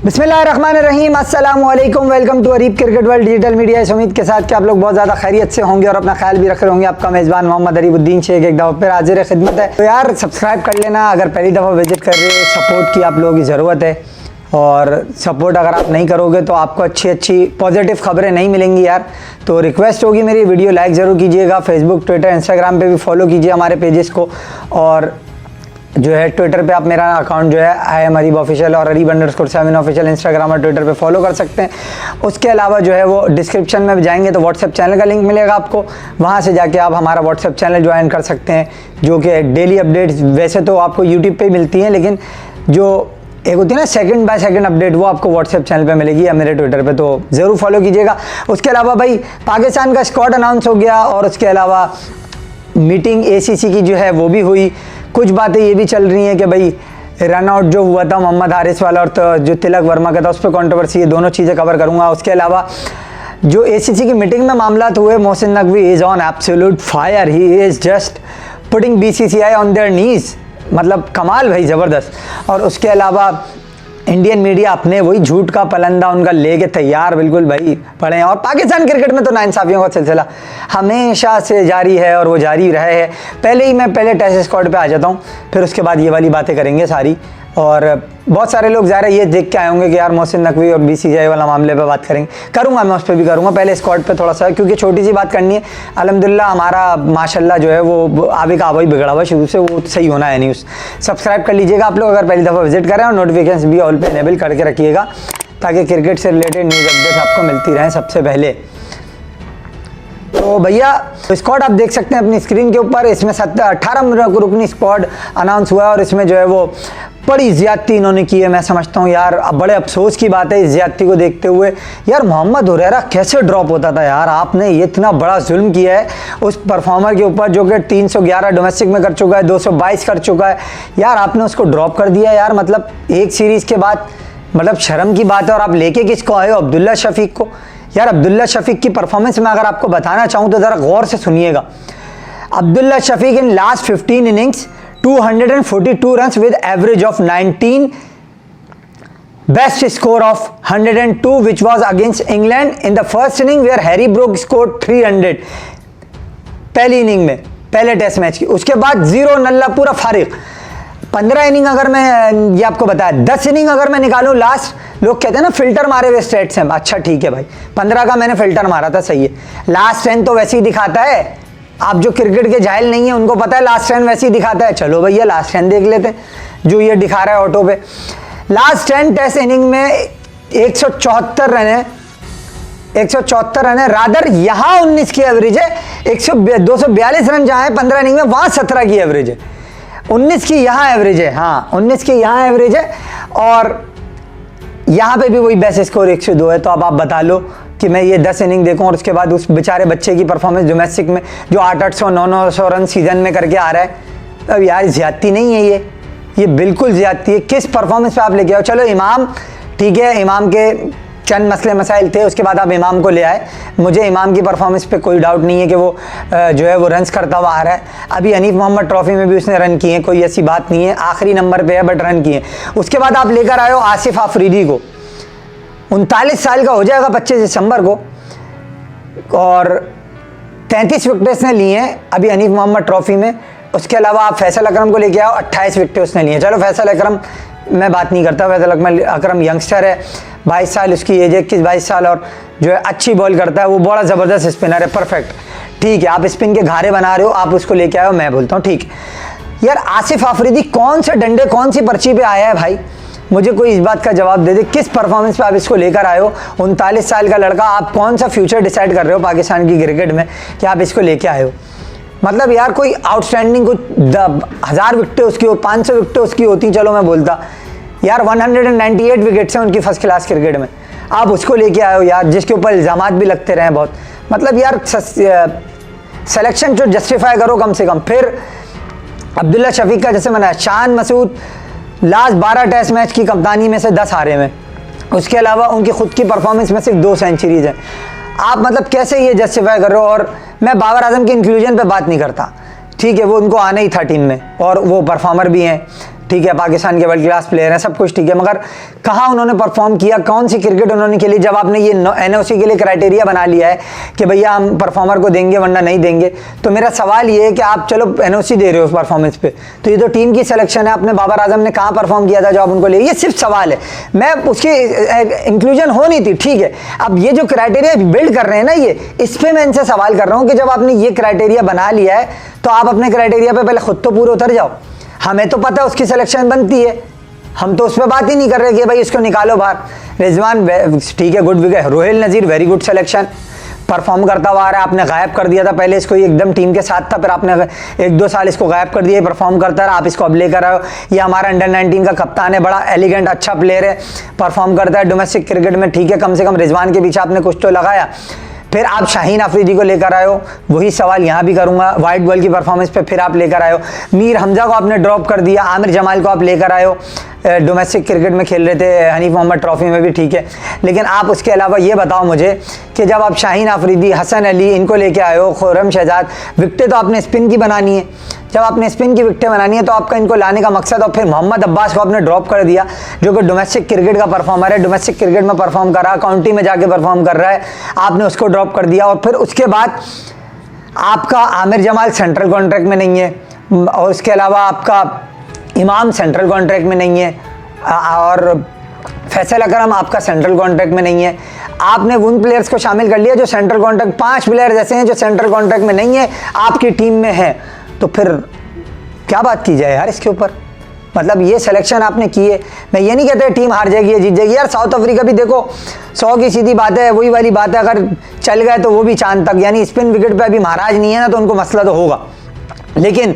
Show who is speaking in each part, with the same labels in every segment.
Speaker 1: बिस्मिल्लाहिर्रहमानिर्रहीम, अस्सलाम वालेकुम, welcome to Areeb cricket world digital media. इस उम्मीद के साथ कि आप लोग बहुत ज़्यादा खैरियत से होंगे और अपना ख्याल भी रख रहे होंगे। आपका मेज़बान मोहम्मद अरीबुद्दीन शेख एक दफ़ा फिर हाजिर खिदमत है। तो यार सब्सक्राइब कर लेना अगर पहली दफ़ा विजिट कर रहे हो। सपोर्ट की आप लोगों की ज़रूरत है और सपोर्ट अगर आप नहीं करोगे तो आपको अच्छी पॉजिटिव खबरें नहीं मिलेंगी यार। तो रिक्वेस्ट होगी मेरी, वीडियो लाइक ज़रूर कीजिएगा। फेसबुक, ट्विटर, इंस्टाग्राम पे भी फॉलो कीजिए हमारे पेजेस को। और जो है ट्विटर पे आप मेरा अकाउंट जो है IM अरीब ऑफिशियल और अरीब_7 ऑफिशियल इंस्टाग्राम और ट्विटर पे फॉलो कर सकते हैं। उसके अलावा जो है वो डिस्क्रिप्शन में जाएंगे तो व्हाट्सएप चैनल का लिंक मिलेगा आपको, वहाँ से जाके आप हमारा व्हाट्सएप चैनल ज्वाइन कर सकते हैं, जो कि डेली अपडेट्स वैसे तो आपको यूट्यूब पे मिलती हैं, लेकिन जो एक होती है ना सेकंड बाय सेकंड अपडेट, वो आपको व्हाट्सएप चैनल पे मिलेगी या मेरे ट्विटर पे, तो ज़रूर फॉलो कीजिएगा। उसके अलावा भाई पाकिस्तान का स्क्वाड अनाउंस हो गया और उसके अलावा मीटिंग ACC की जो है वो भी हुई। कुछ बातें ये भी चल रही हैं कि भाई रन आउट जो हुआ था मोहम्मद हारिस वाला और तो जो तिलक वर्मा का था उस पर कंट्रोवर्सी, ये दोनों चीज़ें कवर करूँगा। उसके अलावा जो ACC की मीटिंग में मामलात हुए, Mohsin Naqvi is on absolute fire, he is just putting BCCI on their knees, मतलब कमाल भाई, ज़बरदस्त। और उसके अलावा इंडियन मीडिया अपने वही झूठ का पलंदा उनका लेके तैयार बिल्कुल भाई पड़े हैं। और पाकिस्तान क्रिकेट में तो नाइंसाफियों का सिलसिला हमेशा से जारी है और वो जारी रहा है। पहले टेस्ट स्क्वाड पे आ जाता हूँ, फिर उसके बाद ये वाली बातें करेंगे सारी। और बहुत सारे लोग ज़ाहिर है ये देख के आए होंगे कि यार मोहसिन नकवी और BCCI वाला मामले पे बात करेंगे, करूँगा मैं, उस पर भी करूँगा। पहले स्क्वाड पे थोड़ा सा, क्योंकि छोटी सी बात करनी है। अल्हम्दुलिल्लाह हमारा माशाल्लाह जो है वो आवे का आवा ही बिगड़ा हुआ शुरू से, वो सही होना है न्यूज़। सब्सक्राइब कर लीजिएगा आप लोग अगर पहली दफ़ा विजिट करें, और नोटिफिकेशन भी ऑल पे इनेबल करके रखिएगा ताकि क्रिकेट से रिलेटेड न्यूज़ अपडेट्स आपको मिलती रहें सबसे पहले। तो भैया स्क्वाड आप देख सकते हैं अपनी स्क्रीन के ऊपर। इसमें 18 रुकनी स्क्वाड अनाउंस हुआ है और इसमें जो है वो बड़ी ज़्यादती इन्होंने की है। मैं समझता हूँ यार अब बड़े अफसोस की बात है इस ज़्यादती को देखते हुए। यार मोहम्मद हुरैरा कैसे ड्रॉप होता था यार, आपने ये इतना बड़ा जुल्म किया है उस परफॉर्मर के ऊपर जो कि 311 डोमेस्टिक में कर चुका है, 222 कर चुका है। यार आपने उसको ड्रॉप कर दिया यार, मतलब एक सीरीज़ के बाद, मतलब शर्म की बात है। और आप लेके किसको आए हो? अब्दुल्ला शफीक को। यार अब्दुल्ला शफीक की परफॉर्मेंस में अगर आपको बताना चाहूँ तो ज़रा गौर से सुनिएगा। Abdullah Shafique in last 15 innings 242 runs with average of 19, best score of 102 which was against England in the first inning where Harry Brook score 300 पहली इनिंग में, पहले टेस्ट मैच की। उसके बाद 0 नल्ला पूरा फारिग। 15 इनिंग अगर मैं ये आपको बताया, 10 इनिंग अगर मैं निकालूं लास्ट, लोग कहते हैं ना फिल्टर मारे हुए स्टेट्स हैं, अच्छा ठीक है भाई 15 का मैंने फिल्टर मारा था, सही है। लास्ट 10 तो वैसे ही दिखाता है, आप जो क्रिकेट के जाहिल नहीं है उनको पता है लास्ट 10 वैसे ही दिखाता है। चलो भैया लास्ट 10 देख लेते हैं जो ये दिखा रहा है ऑटो पे। लास्ट 10 टेस्ट इनिंग में 174 रन है, 174 रन है। रादर यहाँ 19 की एवरेज है, 242 रन जहाँ है 15 इनिंग में, वहाँ 17 की एवरेज है। 19 की यहाँ एवरेज है, हाँ 19 की यहाँ एवरेज है। और यहाँ पे भी वही बेस्ट स्कोर 102 है। तो अब आप बता लो कि मैं ये 10 इनिंग देखूं और उसके बाद उस बेचारे बच्चे की परफॉर्मेंस डोमेस्टिक में जो 800 900 रन सीजन में करके आ रहा है, अब यार ज़्यादती नहीं है ये बिल्कुल ज़्यादती है। किस परफॉर्मेंस पे आप लेके आओ? चलो इमाम ठीक है, इमाम के चंद मसले मसाइल थे, उसके बाद आप इमाम को ले आए। मुझे इमाम की परफॉर्मेंस पे कोई डाउट नहीं है कि वो जो है वो रन्स करता हुआ आ रहा है। अभी हनीफ मोहम्मद ट्रॉफी में भी उसने रन किए हैं, कोई ऐसी बात नहीं है, आखिरी नंबर पे है बट रन किए। उसके बाद आप लेकर आए हो आसिफ आफरीदी को, 39 साल का हो जाएगा 25 दिसंबर को, और 33 विकेट उसने लिए हैं अभी हनीफ मोहम्मद ट्रॉफी में। उसके अलावा आप फैसल अकरम को लेके आओ, 28 विकेट उसने लिए। चलो फैसल अकरम मैं बात नहीं करता, फैसल अकरम यंगस्टर है, 22 साल उसकी एज है, 21-22 साल, और जो है अच्छी बॉल करता है, वो बड़ा ज़बरदस्त स्पिनर है, परफेक्ट ठीक है। आप स्पिन के घारे बना रहे हो, आप उसको लेके आए हो, मैं बोलता हूँ ठीक। यार आसिफ आफरीदी कौन से डंडे कौन सी पर्ची पे आया है भाई? मुझे कोई इस बात का जवाब दे दे, किस परफॉर्मेंस पे आप इसको लेकर आए हो? 39 साल का लड़का, आप कौन सा फ्यूचर डिसाइड कर रहे हो पाकिस्तान की क्रिकेट में कि आप इसको लेके आए हो? मतलब यार कोई आउटस्टैंडिंग कुछ 1000 विकेटें उसकी हो, 500 विकेटें उसकी होती, चलो मैं बोलता यार 198 विकेट्स हैं उनकी फर्स्ट क्लास क्रिकेट में, आप उसको लेके आए हो यार, जिसके ऊपर इल्ज़ामात भी लगते रहे बहुत। मतलब यार सिलेक्शन जो जस्टिफाई करो कम से कम। फिर अब्दुल्ला शफीक का जैसे मैंने, Shan Masood last 12 test match की कप्तानी में से 10 हारे में, उसके अलावा उनकी खुद की परफॉर्मेंस में सिर्फ 2 सेंचुरीज हैं। आप मतलब कैसे ये जस्टिफाई कर रहे हो? और मैं बाबर आजम के इंक्लूजन पे बात नहीं करता, ठीक है वो उनको आना ही था टीम में और वो परफॉर्मर भी हैं, ठीक है, पाकिस्तान के वर्ल्ड क्लास प्लेयर हैं, सब कुछ ठीक है, मगर कहाँ उन्होंने परफॉर्म किया, कौन सी क्रिकेट उन्होंने खेली जब आपने ये एनओसी के लिए क्राइटेरिया बना लिया है कि भैया हम परफॉर्मर को देंगे वरना नहीं देंगे। तो मेरा सवाल ये है कि आप चलो एनओसी दे रहे हो उस परफॉर्मेंस पे, तो ये तो टीम की सिलेक्शन है, अपने बाबर आजम ने कहाँ परफॉर्म किया था जो आप उनको ले, ये सिर्फ सवाल है, मैं उसकी इंक्लूजन हो नहीं थी, ठीक है। अब ये जो क्राइटेरिया बिल्ड कर रहे हैं ना, ये इस पर मैं इनसे सवाल कर रहा हूँ कि जब आपने ये क्राइटेरिया बना लिया है तो आप अपने क्राइटेरिया पे पहले खुद तो पूरे उतर जाओ। हमें तो पता है उसकी सिलेक्शन बनती है, हम तो उस पर बात ही नहीं कर रहे कि भाई इसको निकालो बाहर। रिजवान ठीक है, गुड विकेट, रोहिल नज़ीर वेरी गुड सिलेक्शन, परफॉर्म करता हुआ आ रहा है, आपने गायब कर दिया था पहले इसको, एकदम टीम के साथ था, फिर आपने 1-2 साल इसको गायब कर दिया, परफॉर्म करता रहा, आप इसको अब लेकर आए हो। ये हमारा अंडर 19 का कप्तान है, बड़ा एलिगेंट अच्छा प्लेयर है, परफॉर्म करता है डोमेस्टिक क्रिकेट में, ठीक है, कम से कम रिजवान के पीछे आपने कुछ तो लगाया। फिर आप शाहीन अफरीदी को लेकर आए हो, वही सवाल यहाँ भी करूँगा, वाइट बॉल की परफॉर्मेंस पे फिर आप लेकर आए हो। मीर हमजा को आपने ड्रॉप कर दिया, आमिर जमाल को आप लेकर आए हो, डोमेस्टिक क्रिकेट में खेल रहे थे, हनीफ मोहम्मद ट्रॉफी में भी ठीक है, लेकिन आप उसके अलावा ये बताओ मुझे कि जब आप शाहीन अफरीदी, हसन अली इनको लेके आए हो, खुर्रम शहजाद, विकटें तो आपने स्पिन की बनानी है, जब आपने स्पिन की विकटें बनानी है तो आपका इनको लाने का मकसद, और फिर मोहम्मद अब्बास को आपने ड्रॉप कर दिया जो कि डोमेस्टिक क्रिकेट का परफॉर्मर है, डोमेस्टिक क्रिकेट में परफॉर्म कर रहा है, काउंटी में जाके परफॉर्म कर रहा है, आपने उसको ड्रॉप कर दिया। और फिर उसके बाद आपका आमिर जमाल सेंट्रल कॉन्ट्रैक्ट में नहीं है, और उसके अलावा आपका इमाम सेंट्रल कॉन्ट्रैक्ट में नहीं है, और फैसल अकरम आपका सेंट्रल कॉन्ट्रैक्ट में नहीं है। आपने उन प्लेयर्स को शामिल कर लिया जो सेंट्रल कॉन्ट्रैक्ट, 5 प्लेयर्स ऐसे हैं जो सेंट्रल कॉन्ट्रैक्ट में नहीं है, आपकी टीम में है, तो फिर क्या बात की जाए यार इसके ऊपर। मतलब ये सिलेक्शन आपने की है, मैं ये नहीं कहता टीम हार जाएगी या जीत जाएगी यार, साउथ अफ्रीका भी देखो 100 की सीधी बात है, वही वाली बात है, अगर चल गए तो वो भी चांद तक, यानी स्पिन विकेट पे अभी महाराज नहीं है ना, तो उनको मसला तो होगा, लेकिन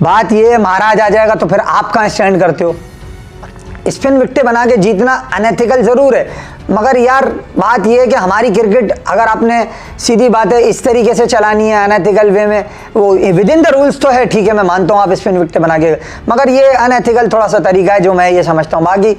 Speaker 1: बात ये है महाराज आ जाएगा तो फिर आप कहाँ स्टैंड करते हो। स्पिन विकेटें बना के जीतना अनएथिकल ज़रूर है, मगर यार बात यह है कि हमारी क्रिकेट अगर आपने सीधी बात है इस तरीके से चलानी है अनएथिकल वे में, वो विद इन द रूल्स तो है, ठीक है, मैं मानता हूँ आप स्पिन विकेटें बना के, मगर ये अनएथिकल थोड़ा सा तरीका है जो मैं ये समझता हूँ। बाकी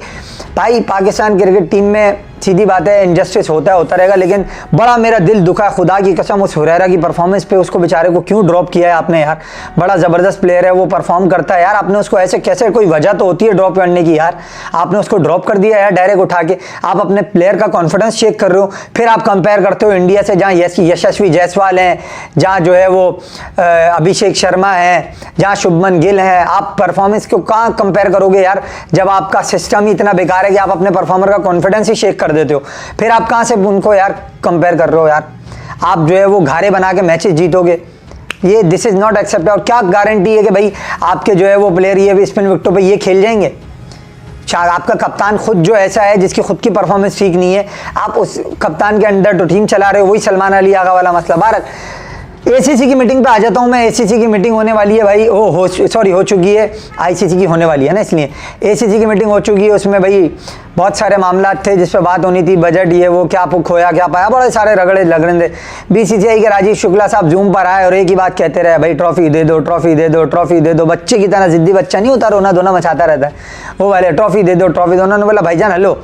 Speaker 1: भाई पाकिस्तान क्रिकेट टीम में सीधी बात है इनजस्टिस होता रहेगा, लेकिन बड़ा मेरा दिल दुखा है, खुदा की कसम, उस हुरैरा की परफॉर्मेंस पे उसको बेचारे को क्यों ड्रॉप किया है आपने यार। बड़ा ज़बरदस्त प्लेयर है, वो परफॉर्म करता है यार, आपने उसको ऐसे कैसे, कोई वजह तो होती है ड्रॉप करने की यार, आपने उसको ड्रॉप कर दिया यार डायरेक्ट उठा के। आप अपने प्लेयर का कॉन्फिडेंस चेक कर रहे हो, फिर आप कंपेयर करते हो इंडिया से, जहाँ यशस्वी जायसवाल हैं, जहाँ जो है वो अभिषेक शर्मा है, जहाँ शुभमन गिल है, आप परफॉर्मेंस को कहाँ कंपेयर करोगे यार, जब आपका सिस्टम ही इतना बेकार है कि आप अपने परफॉर्मर का कॉन्फिडेंस ही शेक कर देते हो, फिर आप कहाँ से उनको यार कंपेयर कर रहे हो यार। आप जो है वो घारे बना के मैचेस जीतोगे, ये दिस इज नॉट एक्सेप्टेड। और क्या गारंटी है कि भाई आपके जो है वो प्लेयर ये भी स्पिन विकेटों पे ये खेल जाएंगे। आपका कप्तान खुद जो ऐसा है जिसकी खुद की परफॉर्मेंस ठीक नहीं है, आप उस कप्तान के अंडर तो टीम चला रहे हो, वही सलमान अली आगा वाला मसला। भारत एसीसी की मीटिंग पे आ जाता हूँ मैं। एसीसी की मीटिंग होने वाली है भाई, हो चुकी है, आईसीसी की होने वाली है ना, इसलिए एसीसी की मीटिंग हो चुकी है। उसमें भाई बहुत सारे मामला थे जिस पे बात होनी थी, बजट ये वो, क्या खोया क्या पाया, बड़े सारे रगड़े लग रहे थे। बीसीसीआई के राजीव शुक्ला साहब जूम पर आए और एक ही बात कहते रहे, भाई ट्रॉफी दे दो, ट्रॉफी दे दो, ट्रॉफी दे दो। बच्चे की तरह जिद्दी बच्चा नहीं होता, रोना धोना मचाता रहता है वो वाले, ट्रॉफी दे दो, ट्रॉफी दो। उन्होंने बोला भाईजान hello,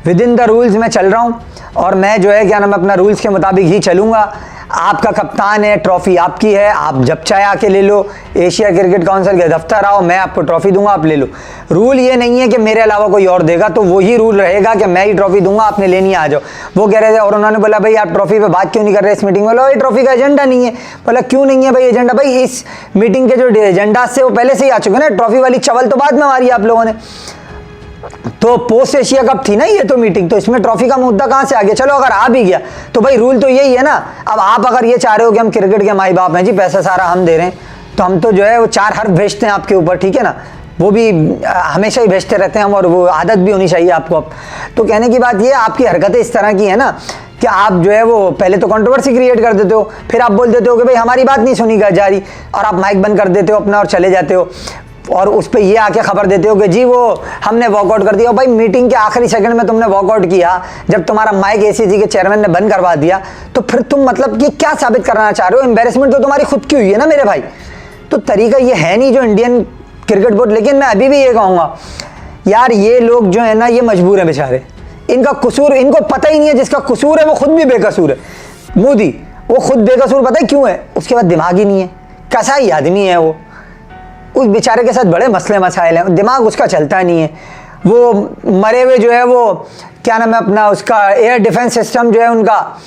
Speaker 1: with in the rules मैं चल रहा हूँ और मैं जो है क्या नाम, अपना रूल्स के मुताबिक ही चलूँगा। आपका कप्तान है, ट्रॉफी आपकी है, आप जब चाहे आके ले लो, एशिया क्रिकेट काउंसिल के दफ्तर आओ, मैं आपको ट्रॉफी दूंगा, आप ले लो। रूल ये नहीं है कि मेरे अलावा कोई और देगा, तो वही रूल रहेगा कि मैं ही ट्रॉफी दूंगा, आपने लेनी आ जाओ। वो कह रहे थे और उन्होंने बोला भाई आप ट्रॉफी पे बात क्यों नहीं कर रहे इस मीटिंग में। बोला भाई ट्रॉफी का एजेंडा नहीं है। बोला क्यों नहीं है भाई एजेंडा। भाई इस मीटिंग के जो एजेंडा से वो पहले से ही आ चुके ना, ट्रॉफी वाली चवल तो बाद में मारी आप लोगों ने, तो पोस्ट एशिया कप थी ना ये तो मीटिंग, तो इसमें ट्रॉफी का मुद्दा कहां से आ गया। चलो अगर आ भी गया तो भाई रूल तो यही है ना। अब आप अगर ये चाह रहे हो कि हम क्रिकेट के माई बाप हैं जी, पैसा सारा हम दे रहे हैं, तो हम तो जो है वो 4 हर्फ भेजते हैं आपके ऊपर, ठीक है ना, वो भी हमेशा ही भेजते रहते हैं हम, और वो आदत भी होनी चाहिए आपको। अब तो कहने की बात ये, आपकी हरकतें इस तरह की है ना कि आप जो है वो पहले तो कंट्रोवर्सी क्रिएट कर देते हो, फिर आप बोल देते हो कि भाई हमारी बात नहीं सुनी जा रही, और आप माइक बंद कर देते हो अपना और चले जाते हो, और उस पर ये आके खबर देते हो कि जी वो हमने वॉकआउट कर दिया। भाई मीटिंग के आखिरी सेकंड में तुमने वॉकआउट किया, जब तुम्हारा माइक एसीसी के चेयरमैन ने बंद करवा दिया, तो फिर तुम मतलब कि क्या साबित करना चाह रहे हो। एम्बेरसमेंट तो तुम्हारी खुद की हुई है ना मेरे भाई। तो तरीका ये है नहीं जो इंडियन क्रिकेट बोर्ड। लेकिन मैं अभी भी ये कहूँगा यार, ये लोग जो है ना ये मजबूर है बेचारे, इनका कसूर इनको पता ही नहीं है, जिसका कसूर है वो खुद भी बेकसूर है। मोदी वो खुद बेकसूर, पता है क्यों है, उसके बाद दिमाग ही नहीं है, कैसा ही आदमी है वो। उस बेचारे के साथ बड़े मसले मसाइल हैं, दिमाग उसका चलता नहीं है। वो मरे हुए जो है वो क्या नाम है अपना, उसका एयर डिफेंस सिस्टम जो है उनका,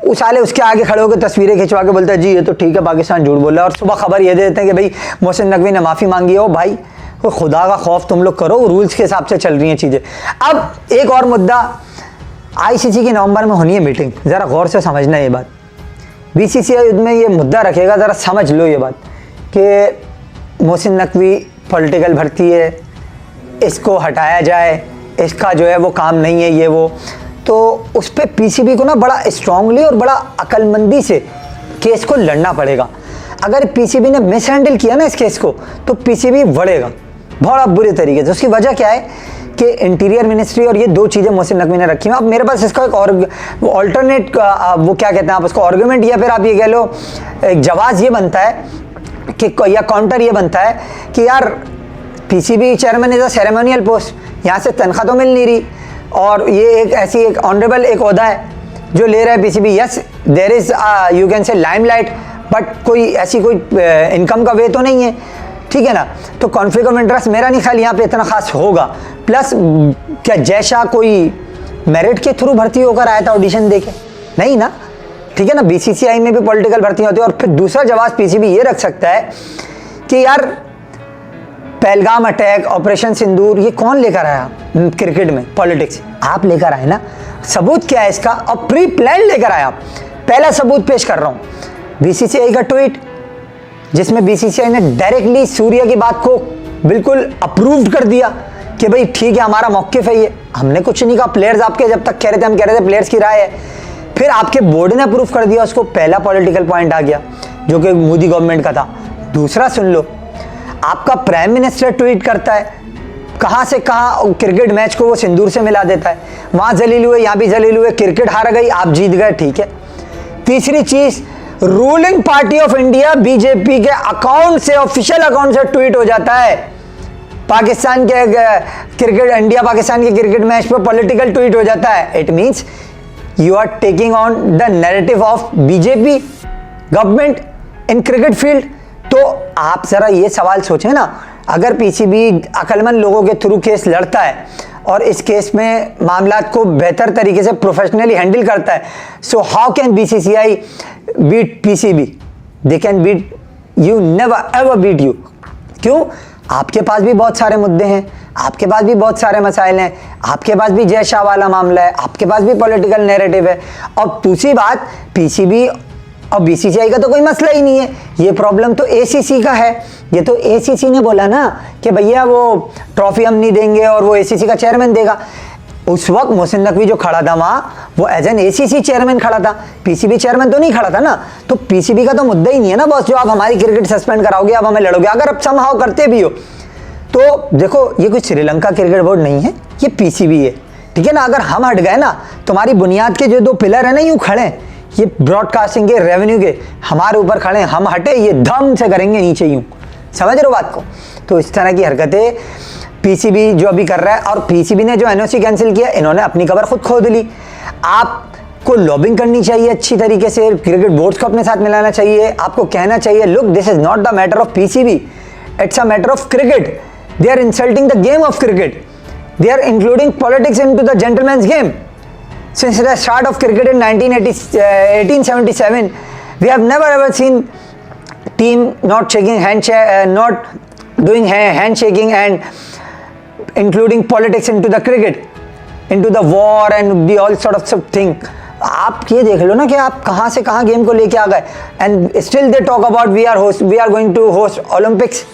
Speaker 1: उस साले उसके आगे खड़े होकर तस्वीरें खिंचवा के बोलता है जी ये तो ठीक है पाकिस्तान झूठ बोला, और सुबह खबर ये दे देते हैं कि भाई मोहसिन नकवी ने माफ़ी मांगी है। ओ भाई वो खुदा का खौफ तुम लोग करो, रूल्स के हिसाब से चल रही हैं चीज़ें। अब एक और मुद्दा, आईसीसी की नवंबर में होनी है मीटिंग, ज़रा गौर से समझना ये बात। बीसीसीआई में ये मुद्दा रखेगा, ज़रा समझ लो ये बात कि मोहसिन नकवी पॉलिटिकल भर्ती है, इसको हटाया जाए, इसका जो है वो काम नहीं है ये वो। तो उस पर पीसीबी को ना बड़ा स्ट्रांगली और बड़ा अक्लमंदी से केस को लड़ना पड़ेगा। अगर पीसीबी ने मिस हैंडल किया ना इस केस को तो पीसीबी बढ़ेगा बहुत बुरे तरीके से। उसकी वजह क्या है कि इंटीरियर मिनिस्ट्री और ये दो चीज़ें मोहसिन नकवी ने रखी हैं। अब मेरे पास इसका एक और ऑल्टरनेट वो क्या कहते हैं आप उसको, आर्गुमेंट या फिर आप ये कह लो एक जवाब ये बनता है कि, या काउंटर ये बनता है कि यार PCB chairman is a ceremonial post, यहाँ से तनख्वाह तो मिल नहीं रही, और ये एक ऐसी एक ऑनरेबल एक ओहदा है जो ले रहा है PCB. Yes there is you can say limelight, but कोई ऐसी कोई इनकम का वे तो नहीं है, ठीक है ना। तो कॉन्फ्लिक्ट ऑफ इंटरेस्ट मेरा नहीं ख्याल यहाँ पे इतना खास होगा। प्लस क्या जयशाह कोई मेरिट के थ्रू भर्ती होकर आया था ऑडिशन देके? नहीं ना, ठीक है ना। बीसीसीआई में भी पॉलिटिकल भर्ती होती है। और फिर दूसरा जवाब पीसीबी ये रख सकता है कि यार पहलगाम अटैक, ऑपरेशन सिंदूर, ये कौन लेकर आया क्रिकेट में पॉलिटिक्स? आप लेकर आए ना। सबूत क्या है इसका? और प्री प्लान लेकर आया। पहला सबूत पेश कर रहा हूँ, बीसीसीआई का ट्वीट जिसमें बीसीसीआई ने डायरेक्टली सूर्या की बात को बिल्कुल अप्रूव कर दिया कि भाई ठीक है हमारा मौक़िफ़ है ये, हमने कुछ नहीं कहा। प्लेयर्स आपके जब तक कह रहे थे हम कह रहे थे प्लेयर्स की राय है, फिर आपके बोर्ड ने अप्रूव कर दिया उसको। पहला पॉलिटिकल पॉइंट आ गया जो कि मोदी गवर्नमेंट का था। दूसरा सुन लो, आपका प्राइम मिनिस्टर ट्वीट करता है, कहाँ से कहाँ क्रिकेट मैच को वो सिंदूर से मिला देता है। वहाँ जलील हुए, यहाँ भी जलील हुए, क्रिकेट हार गई, आप जीत गए, ठीक है। तीसरी चीज़, ruling party of India BJP के अकाउंट से, ऑफिशियल अकाउंट से ट्वीट हो जाता है पाकिस्तान के क्रिकेट, इंडिया पाकिस्तान के क्रिकेट मैच पर पॉलिटिकल ट्वीट हो जाता है। It means you are taking on the narrative of BJP government in cricket field. तो आप जरा ये सवाल सोचें ना, अगर पीसीबी अक्लमंद लोगों के थ्रू केस लड़ता है और इस केस में मामलात को बेहतर तरीके से प्रोफेशनली हैंडल करता है, so how can BCCI beat PCB? They can beat you, never ever beat you. क्यों? आपके पास भी बहुत सारे मुद्दे हैं, आपके पास भी बहुत सारे मसाइल हैं, आपके पास भी जय शाह वाला मामला है, आपके पास भी पॉलिटिकल नैरेटिव है। और दूसरी बात, पीसीबी और बीसीसीआई का तो कोई मसला ही नहीं है, ये प्रॉब्लम तो एसीसी का है। ये तो एसीसी ने बोला ना कि भैया वो ट्रॉफी हम नहीं देंगे और वो एसीसी का चेयरमैन देगा। उस वक्त मोहसिन नकवी जो खड़ा था वहाँ, वो एज एन एसीसी चेयरमैन खड़ा था, पीसीबी चेयरमैन तो नहीं खड़ा था ना। तो पीसीबी का तो मुद्दा ही नहीं है ना बॉस, जो आप हमारी क्रिकेट सस्पेंड कराओगे, आप हमें लड़ोगे। अगर आप समहाउ करते भी हो तो देखो, ये कोई श्रीलंका क्रिकेट बोर्ड नहीं है, ये पीसीबी है, ठीक है ना। अगर हम हट गए ना, तुम्हारी बुनियाद के जो दो पिलर है ना, यूँ खड़े, ये ब्रॉडकास्टिंग के, रेवेन्यू के हमारे ऊपर खड़े, हम हटे ये धम से करेंगे नीचे, यूँ समझ रहे हो बात को। तो इस तरह की हरकतें पीसीबी जो अभी कर रहा है, और पीसीबी ने जो एनओसी कैंसिल किया, इन्होंने अपनी कबर खुद खोद ली। आपको लॉबिंग करनी चाहिए अच्छी तरीके से, क्रिकेट बोर्ड्स को अपने साथ मिलाना चाहिए, आपको कहना चाहिए look this is not the matter of PCB, it's a matter of cricket. They are insulting the game of cricket, they are including politics into the gentleman's game. Since the start of cricket in 1877, we have never ever seen team not shaking not doing handshaking and including politics into the cricket, into the war and the all sort of thing. आप ये देख लो ना कि आप कहाँ से कहाँ game को लेके आ गए, and still they talk about we are going to host Olympics.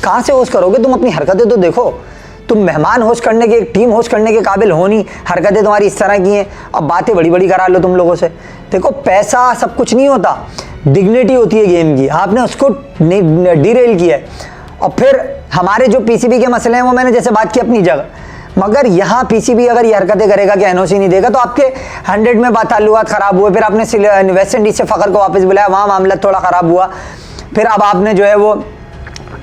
Speaker 1: कहाँ से होस्ट करोगे तुम? अपनी हरकतें तो देखो। तुम मेहमान होस्ट करने के, टीम होस्ट करने के काबिल हो नहीं, हरकतें तुम्हारी इस तरह की हैं, अब बातें बड़ी बड़ी करा लो तुम लोगों से। देखो पैसा सब कुछ नहीं होता, डिग्निटी होती है गेम की, आपने उसको डीरेल किया है। और फिर हमारे जो पीसीबी के मसले हैं वो मैंने जैसे बात की अपनी जगह, मगर यहाँ पीसीबी अगर ये हरकतें करेगा कि एनओसी नहीं देगा, तो आपके 100 में ताल्लुकात ख़राब हुए, फिर आपने वेस्ट इंडीज़ से फ़खर को वापस बुलाया, वहाँ मामला थोड़ा ख़राब हुआ, फिर अब आपने जो है वो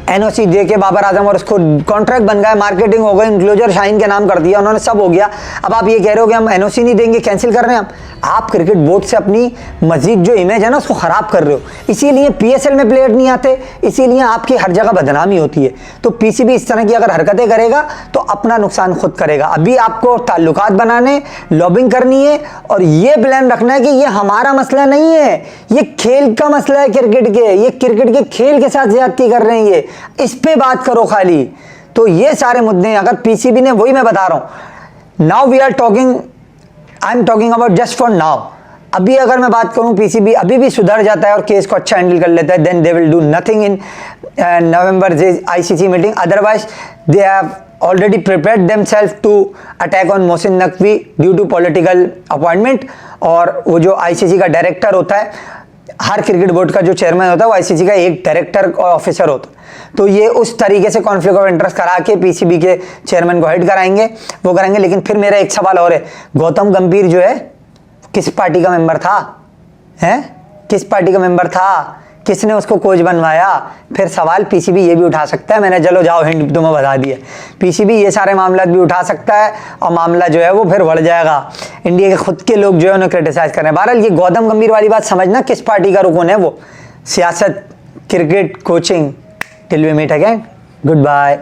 Speaker 1: एनओसी दे के बाबर आजम और उसको कॉन्ट्रैक्ट बन गया, मार्केटिंग हो गई, इंक्लोजर शाहीन के नाम कर दिया उन्होंने, सब हो गया। अब आप ये कह रहे हो कि हम एनओसी नहीं देंगे, कैंसिल कर रहे हैं आप क्रिकेट बोर्ड से अपनी मजीद जो इमेज है ना उसको ख़राब कर रहे हो। इसीलिए पीएसएल में प्लेयर नहीं आते, इसीलिए आपकी हर जगह बदनामी होती है। तो पीसीबी इस तरह की अगर हरकतें करेगा तो अपना नुकसान खुद करेगा। अभी आपको ताल्लुकात बनाने, लॉबिंग करनी है और ये प्लान रखना है कि ये हमारा मसला नहीं है, ये खेल का मसला है क्रिकेट के, ये क्रिकेट के खेल के साथ ज्यादती कर रहे हैं, ये इस पे बात करो खाली। तो ये सारे मुद्दे अगर पीसीबी ने, वही मैं बता रहा हूं, now we are talking, I am talking about just for now. अभी अगर मैं बात करूं पीसीबी अभी भी सुधर जाता है और केस को अच्छा हैंडल कर लेता है, then they will do nothing in November ICC meeting. Otherwise they have already prepared themself to attack on Mohsin Naqvi due to political appointment. और वो जो आईसीसी का डायरेक्टर होता है, हर क्रिकेट बोर्ड का जो चेयरमैन होता है वो आईसीसी का एक डायरेक्टर ऑफिसर होता है, तो ये उस तरीके से कॉन्फ्लिक्ट ऑफ इंटरेस्ट करा के पीसीबी के चेयरमैन को हेड कराएंगे, वो करेंगे। लेकिन फिर मेरा एक सवाल और है, गौतम गंभीर जो है किस पार्टी का मेंबर था, हैं किस पार्टी का मेंबर था, किसने उसको कोच बनवाया? फिर सवाल पीसीबी ये भी उठा सकता है। मैंने चलो जाओ हिंट तुम्हें बता दिया, पीसीबी ये सारे मामला भी उठा सकता है और मामला जो है वो फिर बढ़ जाएगा। इंडिया के खुद के लोग जो है उन्हें क्रिटिसाइज कर रहे हैं। बहरहाल ये गौतम गंभीर वाली बात समझना, किस पार्टी का रुकन है वो, सियासत, cricket, coaching. Till we meet again, good bye.